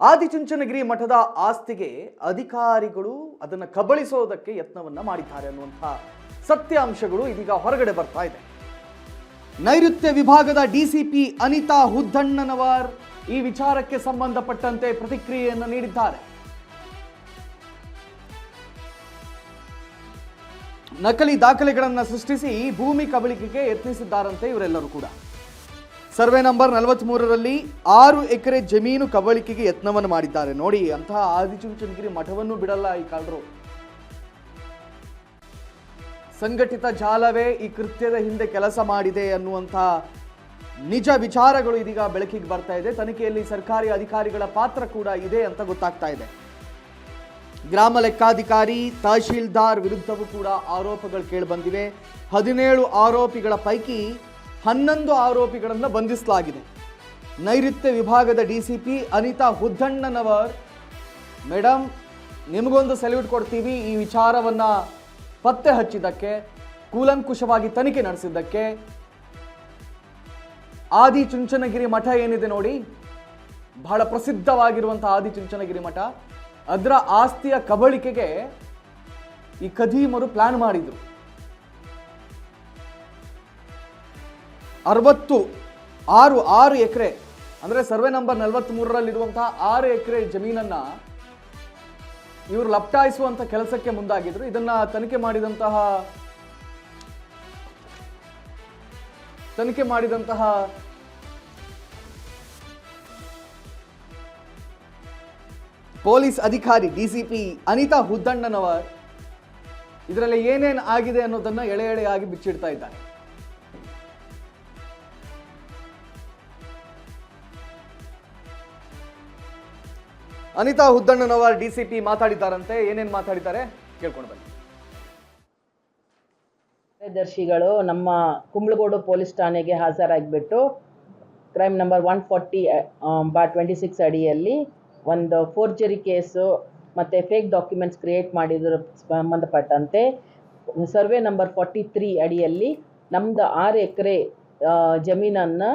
ಆದಿಚುಂಚನಗಿರಿ ಮಠದ ಆಸ್ತಿಗೆ ಅಧಿಕಾರಿಗಳು ಅದನ್ನು ಕಬಳಿಸೋದಕ್ಕೆ ಯತ್ನವನ್ನ ಮಾಡಿದ್ದಾರೆ ಅನ್ನುವಂಥ ಸತ್ಯಾಂಶಗಳು ಇದೀಗ ಹೊರಗಡೆ ಬರ್ತಾ ಇದೆ. ನೈಋತ್ಯ ವಿಭಾಗದ ಡಿಸಿಪಿ ಅನಿತಾ ಹುದ್ದಣ್ಣನವರ್ ಈ ವಿಚಾರಕ್ಕೆ ಸಂಬಂಧಪಟ್ಟಂತೆ ಪ್ರತಿಕ್ರಿಯೆಯನ್ನು ನೀಡಿದ್ದಾರೆ. ನಕಲಿ ದಾಖಲೆಗಳನ್ನು ಸೃಷ್ಟಿಸಿ ಭೂಮಿ ಕಬಳಿಕೆಗೆ ಯತ್ನಿಸಿದ್ದಾರಂತೆ ಇವರೆಲ್ಲರೂ ಕೂಡ. ಸರ್ವೆ ನಂಬರ್ 43ರಲ್ಲಿ 6 ಎಕರೆ ಜಮೀನು ಕಬಳಿಕೆಗೆ ಯತ್ನವನ್ನು ಮಾಡಿದ್ದಾರೆ. ನೋಡಿ, ಅಂತಹ ಆದಿಚುಂಚನಗಿರಿ ಮಠವನ್ನು ಬಿಡಲ್ಲ ಈ ಕಳ್ಳರು. ಸಂಘಟಿತ ಜಾಲವೇ ಈ ಕೃತ್ಯದ ಹಿಂದೆ ಕೆಲಸ ಮಾಡಿದೆ ಅನ್ನುವಂಥ ನಿಜ ವಿಚಾರಗಳು ಇದೀಗ ಬೆಳಕಿಗೆ ಬರ್ತಾ ಇದೆ. ತನಿಖೆಯಲ್ಲಿ ಸರ್ಕಾರಿ ಅಧಿಕಾರಿಗಳ ಪಾತ್ರ ಕೂಡ ಇದೆ ಅಂತ ಗೊತ್ತಾಗ್ತಾ ಇದೆ. ಗ್ರಾಮ ಲೆಕ್ಕಾಧಿಕಾರಿ, ತಹಶೀಲ್ದಾರ್ ವಿರುದ್ಧವೂ ಕೂಡ ಆರೋಪಗಳು ಕೇಳಿಬಂದಿವೆ. 17 ಆರೋಪಿಗಳ ಪೈಕಿ 11 ಆರೋಪಿಗಳನ್ನು ಬಂಧಿಸಲಾಗಿದೆ. ನೈಋತ್ಯ ವಿಭಾಗದ ಡಿಸಿಪಿ ಅನಿತಾ ಹುದ್ದಣ್ಣನವರ್, ಮೇಡಮ್ ನಿಮಗೊಂದು ಸೆಲ್ಯೂಟ್ ಕೊಡ್ತೀವಿ. ಈ ವಿಚಾರವನ್ನ ಪತ್ತೆ ಹಚ್ಚಿದ್ದಕ್ಕೆ, ಕೂಲಂಕುಷವಾಗಿ ತನಿಖೆ ನಡೆಸಿದ್ದಕ್ಕೆ. ಆದಿಚುಂಚನಗಿರಿ ಮಠ ಏನಿದೆ ನೋಡಿ, ಬಹಳ ಪ್ರಸಿದ್ಧವಾಗಿರುವಂತಹ ಆದಿಚುಂಚನಗಿರಿ ಮಠ, ಅದರ ಆಸ್ತಿಯ ಕಬಳಿಕೆಗೆ ಈ ಖದೀಮರು ಪ್ಲಾನ್ ಮಾಡಿದ್ರು. 6 ಎಕರೆ ಅಂದರೆ ಸರ್ವೆ ನಂಬರ್ 43ರಲ್ಲಿರುವಂತಹ 6 ಎಕರೆ ಜಮೀನನ್ನ ಇವರು ಲಪ್ಟಾಯಿಸುವಂತ ಕೆಲಸಕ್ಕೆ ಮುಂದಾಗಿದ್ರು. ಇದನ್ನ ತನಿಖೆ ಮಾಡಿದಂತಹ ಪೊಲೀಸ್ ಅಧಿಕಾರಿ ಡಿಸಿಪಿ ಅನಿತಾ ಹುದ್ದಣ್ಣನವರ್ ಇದರಲ್ಲಿ ಏನೇನು ಆಗಿದೆ ಅನ್ನೋದನ್ನ ಎಳೆ ಎಳೆಯಾಗಿ ಬಿಚ್ಚಿಡ್ತಾ ಇದ್ದಾರೆ. ಅನಿತಾ ಹುದ್ದಣ್ಣನವರ್ ಡಿಸಿಪಿ ಮಾತಾಡಿದ್ದಾರಂತೆ. ಏನೇನು ಮಾತಾಡಿದ್ದಾರೆ ಕೇಳ್ಕೊಂಡು ಬನ್ನಿ. ಕಾರ್ಯದರ್ಶಿಗಳು ನಮ್ಮ ಕುಂಬಳಗೋಡು ಪೊಲೀಸ್ ಠಾಣೆಗೆ ಹಾಜರಾಗಿಬಿಟ್ಟು ಕ್ರೈಮ್ ನಂಬರ್ 140/26 ಅಡಿಯಲ್ಲಿ ಒಂದು ಫೋರ್ಜರಿ ಕೇಸು ಮತ್ತು ಫೇಕ್ ಡಾಕ್ಯುಮೆಂಟ್ಸ್ ಕ್ರಿಯೇಟ್ ಮಾಡಿದ್ರ ಸಂಬಂಧಪಟ್ಟಂತೆ ಸರ್ವೆ ನಂಬರ್ 43 ಅಡಿಯಲ್ಲಿ ನಮ್ಮದು 6 ಎಕರೆ ಜಮೀನನ್ನು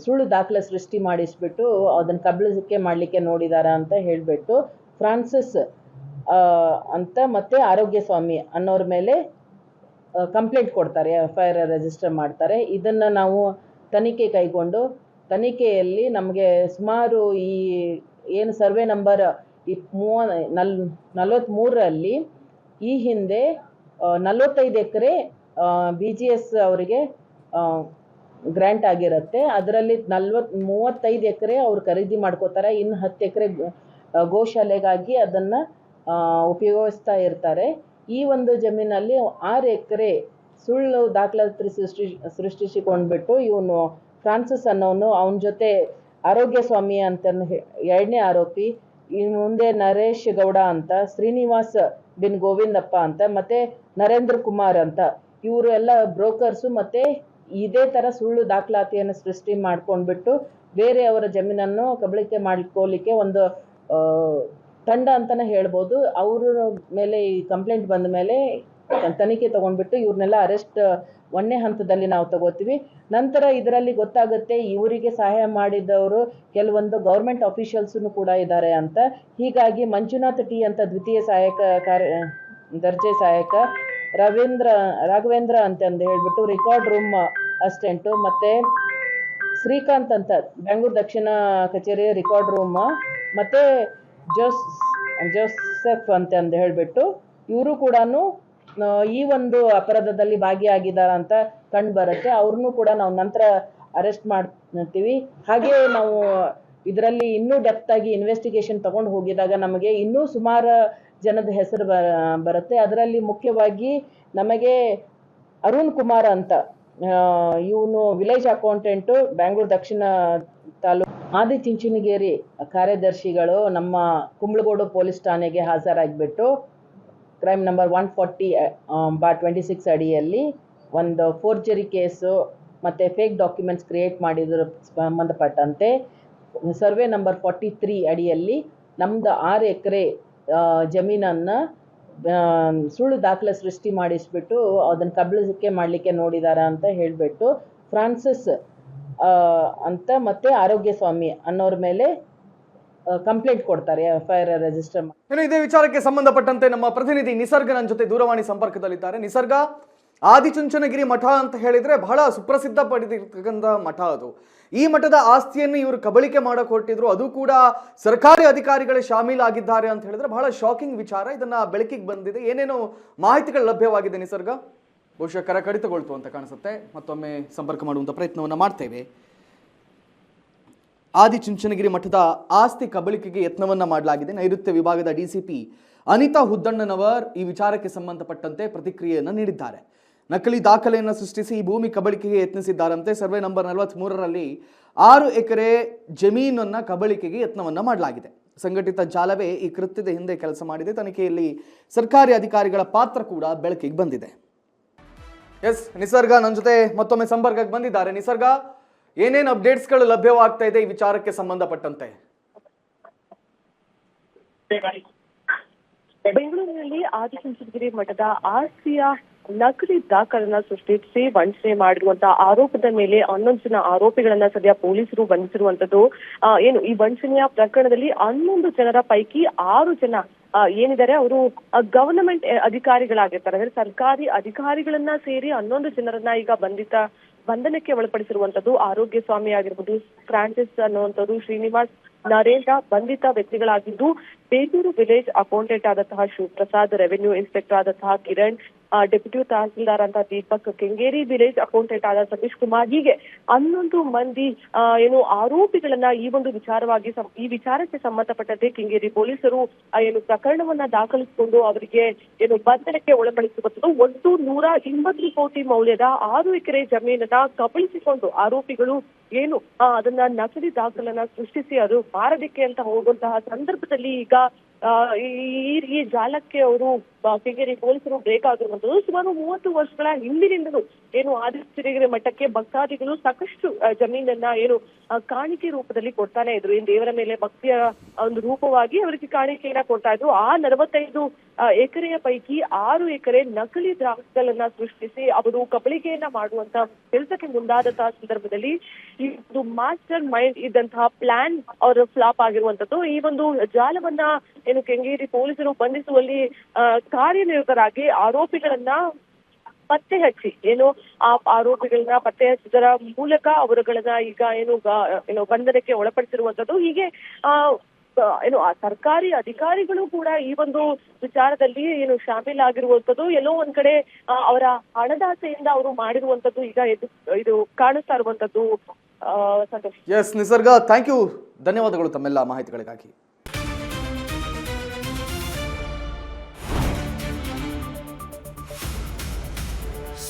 ಸುಳ್ಳು ದಾಖಲೆ ಸೃಷ್ಟಿ ಮಾಡಿಸ್ಬಿಟ್ಟು ಅದನ್ನು ಕಬಳಿಕೆ ಮಾಡಲಿಕ್ಕೆ ನೋಡಿದ್ದಾರೆ ಅಂತ ಹೇಳಿಬಿಟ್ಟು ಫ್ರಾನ್ಸಿಸ್ ಅಂತ ಮತ್ತು ಆರೋಗ್ಯ ಸ್ವಾಮಿ ಅನ್ನೋರ ಮೇಲೆ ಕಂಪ್ಲೇಂಟ್ ಕೊಡ್ತಾರೆ, FIR ರಿಜಿಸ್ಟರ್ ಮಾಡ್ತಾರೆ. ಇದನ್ನು ನಾವು ತನಿಖೆ ಕೈಗೊಂಡು ತನಿಖೆಯಲ್ಲಿ ನಮಗೆ ಸುಮಾರು ಈ ಏನು ಸರ್ವೆ ನಂಬರ್ 43ರಲ್ಲಿ ಈ ಹಿಂದೆ 45 ಎಕರೆ BGS ಅವರಿಗೆ ಗ್ರ್ಯಾಂಟ್ ಆಗಿರುತ್ತೆ. ಅದರಲ್ಲಿ 35 ಎಕರೆ ಅವ್ರು ಖರೀದಿ ಮಾಡ್ಕೋತಾರೆ. ಇನ್ನು 10 ಎಕರೆ ಗೋಶಾಲೆಗಾಗಿ ಅದನ್ನು ಉಪಯೋಗಿಸ್ತಾ ಇರ್ತಾರೆ. ಈ ಒಂದು ಜಮೀನಲ್ಲಿ 6 ಎಕರೆ ಸುಳ್ಳು ದಾಖಲಾತಿ ಸೃಷ್ಟಿಸಿಕೊಂಡ್ಬಿಟ್ಟು ಇವನು ಫ್ರಾನ್ಸಿಸ್ ಅನ್ನೋನು, ಅವನ ಜೊತೆ ಆರೋಗ್ಯ ಸ್ವಾಮಿ ಅಂತ 2ನೇ ಆರೋಪಿ, ಈ ಮುಂದೆ ನರೇಶ್ ಗೌಡ ಅಂತ, ಶ್ರೀನಿವಾಸ್ ಬಿನ್ ಗೋವಿಂದಪ್ಪ ಅಂತ, ಮತ್ತು ನರೇಂದ್ರ ಕುಮಾರ್ ಅಂತ, ಇವರು ಎಲ್ಲ ಬ್ರೋಕರ್ಸು ಮತ್ತು ಇದೇ ಥರ ಸುಳ್ಳು ದಾಖಲಾತಿಯನ್ನು ಸೃಷ್ಟಿ ಮಾಡ್ಕೊಂಡ್ಬಿಟ್ಟು ಬೇರೆಯವರ ಜಮೀನನ್ನು ಕಬಳಿಕೆ ಮಾಡ್ಕೊಳ್ಳಿಕ್ಕೆ ಒಂದು ತಂಡ ಅಂತಲೇ ಹೇಳ್ಬೋದು. ಅವ್ರ ಮೇಲೆ ಈ ಕಂಪ್ಲೇಂಟ್ ಬಂದ ಮೇಲೆ ತನಿಖೆ ತೊಗೊಂಡ್ಬಿಟ್ಟು ಇವ್ರನ್ನೆಲ್ಲ ಅರೆಸ್ಟ್ 1ನೇ ಹಂತದಲ್ಲಿ ನಾವು ತಗೋತೀವಿ. ನಂತರ ಇದರಲ್ಲಿ ಗೊತ್ತಾಗುತ್ತೆ ಇವರಿಗೆ ಸಹಾಯ ಮಾಡಿದವರು ಕೆಲವೊಂದು ಗೌರ್ಮೆಂಟ್ ಅಫಿಷಿಯಲ್ಸೂ ಕೂಡ ಇದ್ದಾರೆ ಅಂತ. ಹೀಗಾಗಿ ಮಂಜುನಾಥ್ ಟಿ ಅಂತ ದ್ವಿತೀಯ ದರ್ಜೆ ಸಹಾಯಕ, ರಾಘವೇಂದ್ರ ಅಂತಂದು ಹೇಳ್ಬಿಟ್ಟು ರೆಕಾರ್ಡ್ ರೂಮ್ ಅಸಿಸ್ಟೆಂಟು, ಮತ್ತು ಶ್ರೀಕಾಂತ್ ಅಂತ ಬೆಂಗಳೂರು ದಕ್ಷಿಣ ಕಚೇರಿ ರೆಕಾರ್ಡ್ ರೂಮ್, ಮತ್ತು ಜೋಸೆಫ್ ಅಂತಂದು ಹೇಳಿಬಿಟ್ಟು ಇವರು ಕೂಡ ಈ ಒಂದು ಅಪರಾಧದಲ್ಲಿ ಭಾಗಿಯಾಗಿದ್ದಾರೆ ಅಂತ ಕಂಡು ಬರುತ್ತೆ. ಅವ್ರನ್ನೂ ಕೂಡ ನಾವು ನಂತರ ಅರೆಸ್ಟ್ ಮಾಡ್ತೀವಿ. ಹಾಗೆ ನಾವು ಇದರಲ್ಲಿ ಇನ್ನೂ ಡೆಪ್ತಾಗಿ ಇನ್ವೆಸ್ಟಿಗೇಷನ್ ತಗೊಂಡು ಹೋಗಿದಾಗ ನಮಗೆ ಇನ್ನೂ ಸುಮಾರು ಜನದ ಹೆಸರು ಬರುತ್ತೆ. ಅದರಲ್ಲಿ ಮುಖ್ಯವಾಗಿ ನಮಗೆ ಅರುಣ್ ಕುಮಾರ್ ಅಂತ, ಇವನು ವಿಲೇಜ್ ಅಕೌಂಟೆಂಟು, ಬೆಂಗಳೂರು ದಕ್ಷಿಣ ತಾಲೂಕು. ಆದಿಚುಂಚನಗಿರಿ ಕಾರ್ಯದರ್ಶಿಗಳು ನಮ್ಮ ಕುಂಬಳಗೋಡು ಪೊಲೀಸ್ ಠಾಣೆಗೆ ಹಾಜರಾಗಿಬಿಟ್ಟು ಕ್ರೈಮ್ ನಂಬರ್ 140/26 ಅಡಿಯಲ್ಲಿ ಒಂದು ಫೋರ್ಜರಿ ಕೇಸು ಮತ್ತು ಫೇಕ್ ಡಾಕ್ಯುಮೆಂಟ್ಸ್ ಕ್ರಿಯೇಟ್ ಮಾಡಿದ್ರ ಸಂಬಂಧಪಟ್ಟಂತೆ ಸರ್ವೆ ನಂಬರ್ 43 ಅಡಿಯಲ್ಲಿ ನಮ್ಮದು 6 ಎಕರೆ ಜಮೀನನ್ನು ಸುಳ್ಳು ದಾಖಲೆ ಸೃಷ್ಟಿ ಮಾಡಿಸ್ಬಿಟ್ಟು ಅದನ್ನು ಕಬಳಿಕೆ ಮಾಡಲಿಕ್ಕೆ ನೋಡಿದ್ದಾರೆ ಅಂತ ಹೇಳಿಬಿಟ್ಟು ಫ್ರಾನ್ಸಿಸ್ ಅಂತ ಮತ್ತು ಆರೋಗ್ಯ ಸ್ವಾಮಿ ಅನ್ನೋರ ಮೇಲೆ ಕಂಪ್ಲೇಂಟ್ ಕೊಡ್ತಾರೆ, FIR ರಿಜಿಸ್ಟರ್ ಮಾಡಿ. ಇನ್ನು ಇದೇ ವಿಚಾರಕ್ಕೆ ಸಂಬಂಧಪಟ್ಟಂತೆ ನಮ್ಮ ಪ್ರತಿನಿಧಿ ನಿಸರ್ಗ ನನ್ನ ಜೊತೆ ದೂರವಾಣಿ ಸಂಪರ್ಕದಲ್ಲಿದ್ದಾರೆ. ನಿಸರ್ಗ, ಆದಿಚುಂಚನಗಿರಿ ಮಠ ಅಂತ ಹೇಳಿದ್ರೆ ಬಹಳ ಸುಪ್ರಸಿದ್ಧ ಪಡೆದಿರ್ತಕ್ಕಂಥ ಮಠ ಅದು. ಈ ಮಠದ ಆಸ್ತಿಯನ್ನು ಇವರು ಕಬಳಿಕೆ ಮಾಡಕ್ ಹೊರಟಿದ್ರು, ಅದು ಕೂಡ ಸರ್ಕಾರಿ ಅಧಿಕಾರಿಗಳೇ ಶಾಮೀಲಾಗಿದ್ದಾರೆ ಅಂತ ಹೇಳಿದ್ರೆ ಬಹಳ ಶಾಕಿಂಗ್ ವಿಚಾರ. ಇದನ್ನ ಬೆಳಕಿಗೆ ಬಂದಿದೆ, ಏನೇನು ಮಾಹಿತಿಗಳು ಲಭ್ಯವಾಗಿದೆ ನಿಸರ್ಗ? ಬಹುಶಃ ಕರೆ ಕಡಿತಗೊಳ್ತು ಅಂತ ಕಾಣಿಸುತ್ತೆ, ಮತ್ತೊಮ್ಮೆ ಸಂಪರ್ಕ ಮಾಡುವಂಥ ಪ್ರಯತ್ನವನ್ನು ಮಾಡ್ತೇವೆ. ಆದಿಚುಂಚನಗಿರಿ ಮಠದ ಆಸ್ತಿ ಕಬಳಿಕೆಗೆ ಯತ್ನವನ್ನ ಮಾಡಲಾಗಿದೆ. ನೈಋತ್ಯ ವಿಭಾಗದ DCP ಅನಿತಾ ಹುದ್ದಣ್ಣನವರ್ ಈ ವಿಚಾರಕ್ಕೆ ಸಂಬಂಧಪಟ್ಟಂತೆ ಪ್ರತಿಕ್ರಿಯೆಯನ್ನು ನೀಡಿದ್ದಾರೆ. ನಕಲಿ ದಾಖಲೆಯನ್ನು ಸೃಷ್ಟಿಸಿ ಈ ಭೂಮಿ ಕಬಳಿಕೆಗೆ ಯತ್ನಿಸಿದ್ದಾರಂತೆ. ಸರ್ವೆ ನಂಬರ್ 43ರಲ್ಲಿ 6 ಎಕರೆ ಜಮೀನನ್ನ ಕಬಳಿಕೆಗೆ ಯತ್ನವನ್ನ ಮಾಡಲಾಗಿದೆ. ಸಂಘಟಿತ ಜಾಲವೇ ಈ ಕೃತ್ಯದ ಹಿಂದೆ ಕೆಲಸ ಮಾಡಿದೆ. ತನಿಖೆಯಲ್ಲಿ ಸರ್ಕಾರಿ ಅಧಿಕಾರಿಗಳ ಪಾತ್ರ ಕೂಡ ಬೆಳಕಿಗೆ ಬಂದಿದೆ. ಎಸ್, ನಿಸರ್ಗ ನನ್ನ ಜೊತೆ ಮತ್ತೊಮ್ಮೆ ಸಂಪರ್ಕಕ್ಕೆ ಬಂದಿದ್ದಾರೆ. ನಿಸರ್ಗ, ಏನೇನು ಅಪ್ಡೇಟ್ಸ್ಗಳು ಲಭ್ಯವಾಗ್ತಾ ಇದೆ ಈ ವಿಚಾರಕ್ಕೆ ಸಂಬಂಧಪಟ್ಟಂತೆ? ಬೆಂಗಳೂರಿನಲ್ಲಿ ಆದಿಚುಂಚನಗಿರಿ ಮಠದ ಆಸ್ತಿಯ ನಕಲಿ ದಾಖಲನ್ನ ಸೃಷ್ಟಿಸಿ ವಂಚನೆ ಮಾಡಿರುವಂತಹ ಆರೋಪದ ಮೇಲೆ 11 ಜನ ಆರೋಪಿಗಳನ್ನ ಸದ್ಯ ಪೊಲೀಸರು ಬಂಧಿಸಿರುವಂತದ್ದು. ಏನು ಈ ವಂಚನೆಯ ಪ್ರಕರಣದಲ್ಲಿ 11 ಜನರ ಪೈಕಿ 6 ಜನ ಏನಿದ್ದಾರೆ ಅವರು ಗವರ್ನಮೆಂಟ್ ಅಧಿಕಾರಿಗಳಾಗಿರ್ತಾರೆ. ಅಂದ್ರೆ ಸರ್ಕಾರಿ ಅಧಿಕಾರಿಗಳನ್ನ ಸೇರಿ 11 ಜನರನ್ನ ಈಗ ಬಂಧನಕ್ಕೆ ಒಳಪಡಿಸಿರುವಂತದ್ದು. ಆರೋಗ್ಯ ಸ್ವಾಮಿ ಆಗಿರ್ಬೋದು, ಫ್ರಾನ್ಸಿಸ್ ಅನ್ನುವಂಥದ್ದು, ಶ್ರೀನಿವಾಸ್, ನರೇಂದ್ರ ಬಂಧಿತ ವ್ಯಕ್ತಿಗಳಾಗಿದ್ದು, ಬೇಗೂರು ವಿಲೇಜ್ ಅಕೌಂಟೆಂಟ್ ಆದಂತಹ ಶಿವಪ್ರಸಾದ್, ರೆವೆನ್ಯೂ ಇನ್ಸ್ಪೆಕ್ಟರ್ ಆದಂತಹ ಕಿರಣ್, ಡೆಪ್ಯೂಟಿ ತಹಸೀಲ್ದಾರ್ ಅಂತ ದೀಪಕ್, ಕೆಂಗೇರಿ ವಿಲೇಜ್ ಅಕೌಂಟೆಂಟ್ ಆದ ಸತೀಶ್ ಕುಮಾರ್, ಹೀಗೆ 11 ಮಂದಿ ಏನು ಆರೋಪಿಗಳನ್ನ ಈ ವಿಚಾರಕ್ಕೆ ಸಂಬಂಧಪಟ್ಟಂತೆ ಕೆಂಗೇರಿ ಪೊಲೀಸರು ಏನು ಪ್ರಕರಣವನ್ನ ದಾಖಲಿಸಿಕೊಂಡು ಅವರಿಗೆ ಏನು ಬಂಧನಕ್ಕೆ ಒಳಪಡಿಸುವಂಥದ್ದು. ಒಟ್ಟು 120 ಕೋಟಿ ಮೌಲ್ಯದ 6 ಎಕರೆ ಜಮೀನನ್ನ ಕಬಳಿಸಿಕೊಂಡು ಆರೋಪಿಗಳು ಏನು ಅದನ್ನ ನಕಲಿ ದಾಖಲನ್ನ ಸೃಷ್ಟಿಸಿ ಅದು ಮಾರಲಿಕ್ಕೆ ಅಂತ ಹೋಗುವಂತಹ ಸಂದರ್ಭದಲ್ಲಿ ಈಗ ಈ ಜಾಲಕ್ಕೆ ಅವರು ಕೆಂಗೇರಿ ಪೊಲೀಸರು ಬ್ರೇಕ್ ಆಗಿರುವಂತದ್ದು. ಸುಮಾರು 30 ವರ್ಷಗಳ ಹಿಂದಿನಿಂದಲೂ ಏನು ಆದಿಚುಂಚನಗಿರಿ ಮಠಕ್ಕೆ ಭಕ್ತಾದಿಗಳು ಸಾಕಷ್ಟು ಜಮೀನನ್ನ ಏನು ಕಾಣಿಕೆ ರೂಪದಲ್ಲಿ ಕೊಡ್ತಾನೆ ಇದ್ರು. ಏನ್ ದೇವರ ಮೇಲೆ ಭಕ್ತಿಯ ಒಂದು ರೂಪವಾಗಿ ಅವರಿಗೆ ಕಾಣಿಕೆಯನ್ನ ಕೊಡ್ತಾ ಇದ್ರು. ಆ 45 ಎಕರೆಯ ಪೈಕಿ 6 ಎಕರೆ ನಕಲಿ ದಾಖಲೆಗಳನ್ನ ಸೃಷ್ಟಿಸಿ ಅವರು ಕಬಳಿಕೆಯನ್ನ ಮಾಡುವಂತ ಕೆಲಸಕ್ಕೆ ಮುಂದಾದಂತಹ ಸಂದರ್ಭದಲ್ಲಿ ಈ ಒಂದು ಮಾಸ್ಟರ್ ಮೈಂಡ್ ಇದ್ದಂತಹ ಪ್ಲಾನ್ ಅವರ ಫ್ಲಾಪ್ ಆಗಿರುವಂತದ್ದು. ಈ ಒಂದು ಜಾಲವನ್ನ ಏನು ಕೆಂಗೇರಿ ಪೊಲೀಸರು ಬಂಧಿಸುವಲ್ಲಿ ಕಾರ್ಯನಿರತರಾಗಿ ಆರೋಪಿಗಳನ್ನ ಪತ್ತೆ ಹಚ್ಚಿ ಆರೋಪಿಗಳನ್ನ ಪತ್ತೆ ಹಚ್ಚಿದರ ಮೂಲಕ ಅವರುಗಳನ್ನ ಈಗ ಏನು ಬಂಧನಕ್ಕೆ ಒಳಪಡಿಸಿರುವಂತದ್ದು. ಹೀಗೆ ಸರ್ಕಾರಿ ಅಧಿಕಾರಿಗಳು ಕೂಡ ಈ ಒಂದು ವಿಚಾರದಲ್ಲಿ ಶಾಮೀಲಾಗಿರುವಂತದ್ದು. ಎಲ್ಲೋ ಒಂದ್ ಕಡೆ ಅವರ ಹಣದಾಸೆಯಿಂದ ಅವರು ಮಾಡಿರುವಂತದ್ದು ಈಗ ಇದು ಕಾಣಿಸ್ತಾ ಇರುವಂತದ್ದು. ಸಂತೋಷ್. ಎಸ್ ನಿಸರ್ಗ, ಥ್ಯಾಂಕ್ ಯು, ಧನ್ಯವಾದಗಳು ತಮ್ಮೆಲ್ಲ ಮಾಹಿತಿಗಳಿಗಾಗಿ.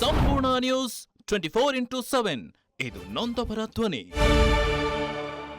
ಸಂಪೂರ್ಣ ನ್ಯೂಸ್ 24x7 ಇದು ನೊಂದವರ ಧ್ವನಿ.